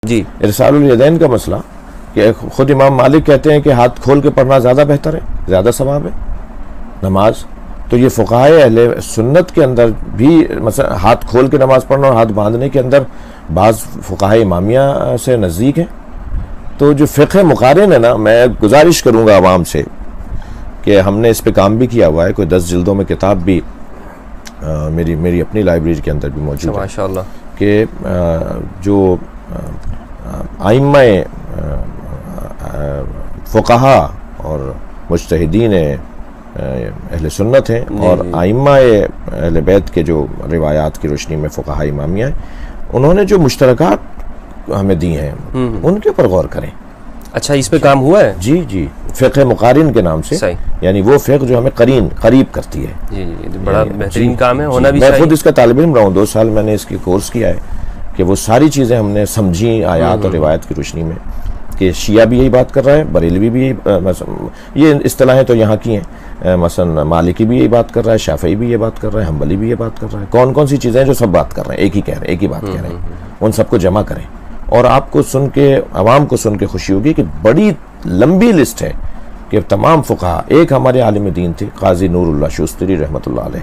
जी। इरसालुल यदैन का मसला कि खुद इमाम मालिक कहते हैं कि हाथ खोल के पढ़ना ज़्यादा बेहतर है, ज़्यादा सवाब है नमाज। तो ये फ़ुक़हाए अहले सुन्नत के अंदर भी मतलब हाथ खोल के नमाज़ पढ़ना और हाथ बांधने के अंदर बाज़ फ़ुक़हाए इमामिया से नज़दीक है। तो जो फ़िक़्ह मुक़ारिन है ना, मैं गुजारिश करूँगा आवाम से कि हमने इस पे काम भी किया हुआ है, कोई 10 जिल्दों में किताब भी मेरी अपनी लाइब्रेरी के अंदर भी मौजूद है माशाअल्लाह कि जो आइम्माए फ़ुक़हा और मुज्तहिदीन अहले सुन्नत हैं और आइम्माए अहले बैत के जो रिवायात की रोशनी में फ़ुक़हा इमामिया हैं, उन्होंने जो मुश्तरकात हमें दी हैं उनके ऊपर गौर करें। अच्छा, इस पे काम हुआ है? जी जी, फ़िक़्ह मुक़ारिन के नाम से, यानी वो फ़िक़्ह जो हमें करीब करती है। जी जी, तो बड़ा बेहतरीन काम है, होना भी मैं चाहिए। खुद इसका तालिब इल्म रहा हूँ, 2 साल मैंने इसकी कोर्स किया है कि वो सारी चीज़ें हमने समझी आयात और रिवायत की रोशनी में कि शिया भी यही बात कर रहा है, बरेलवी भी ये इस्तिलाहें तो यहाँ की हैं, मसलन मालिकी भी यही बात कर रहा है, शाफ़ई भी ये बात कर रहा है, हम्बली भी ये बात कर रहा है। कौन कौन सी चीज़ें हैं जो सब बात कर रहे हैं, एक ही कह रहे हैं, एक ही बात कह रहे हैं, उन सबको जमा करें। और आपको सुन के, आवाम को सुन के खुशी होगी कि बड़ी लंबी लिस्ट है कि तमाम फ़ुक़हा, एक हमारे आलिम दीन थे क़ाज़ी नूरुल्लाह शूस्तरी रहमतुल्लाह अलैह,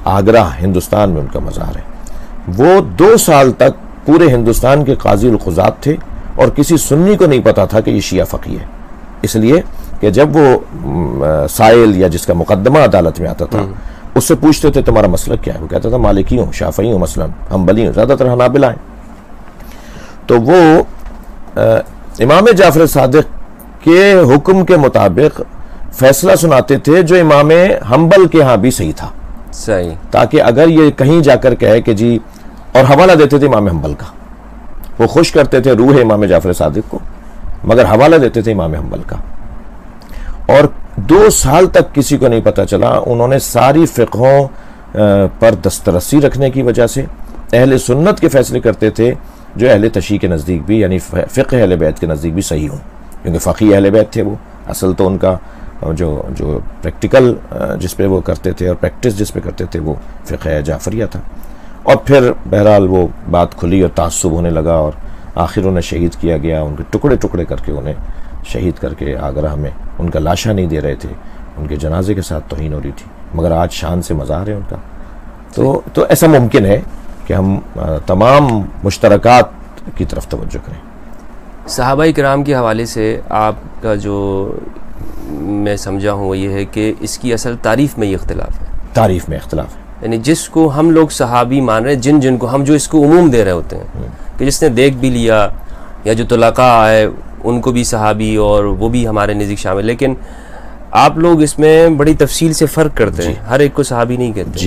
आगरा हिंदुस्तान में उनका मज़ार है। वो 2 साल तक पूरे हिंदुस्तान के क़ाज़ी उल क़ुज़ात थे और किसी सुन्नी को नहीं पता था कि ये शिया फ़क़ी है, इसलिए कि जब वो साइल या जिसका मुकदमा अदालत में आता था उससे पूछते थे तुम्हारा मसलक क्या है, वो कहता था मालिकी हूँ, शाफ़ई हूँ, मसलन हम्बली हूँ, ज़्यादातर हनाबिला हैं। तो वो इमाम जाफ़र सादिक़ के हुक्म के मुताबिक फैसला सुनाते थे जो इमाम हम्बल के यहाँ भी सही था, सही, ताकि अगर ये कहीं जाकर कहे कि जी, और हवाला देते थे इमाम हम्बल का, वो खुश करते थे रूह इमाम जाफ़र सादिक़ को, मगर हवाला देते थे इमाम हम्बल का। और 2 साल तक किसी को नहीं पता चला। उन्होंने सारी फ़िक़हों पर दस्तरसी रखने की वजह से अहले सुन्नत के फैसले करते थे जो अहले तशी के नज़दीक भी, यानी फ़िक़्ह अहले बैत के नज़दीक भी सही हों, क्योंकि फ़क़ी अहले बैत थे वो। असल तो उनका जो प्रैक्टिकल जिस पे वो करते थे और प्रैक्टिस जिस पे करते थे वो फ़िक़्ह जाफ़रिया था। और फिर बहरहाल वो बात खुली और तासुब होने लगा और आखिर उन्हें शहीद किया गया, उनके टुकड़े टुकड़े करके उन्हें शहीद करके आगरा में उनका लाशा नहीं दे रहे थे, उनके जनाजे के साथ तौहीन हो रही थी, मगर आज शान से मज़ार है उनका। तो ऐसा मुमकिन है कि हम तमाम मुश्तरकात की तरफ तवज्जो करें। सहाबाए किराम के हवाले से आपका जो मैं समझा हूँ वो ये है कि इसकी असल तारीफ़ में ये इख्तिलाफ़ है, तारीफ़ में इख्तिलाफ़ है, यानी जिसको हम लोग सहाबी मान रहे हैं, जिनको हम जो इसको उमूम दे रहे होते हैं कि जिसने देख भी लिया या जो तुलका आए उनको भी सहाबी और वो भी हमारे नज़दीक शामिल, लेकिन आप लोग इसमें बड़ी तफसील से फ़र्क करते हैं, हर एक को सहाबी नहीं कहते।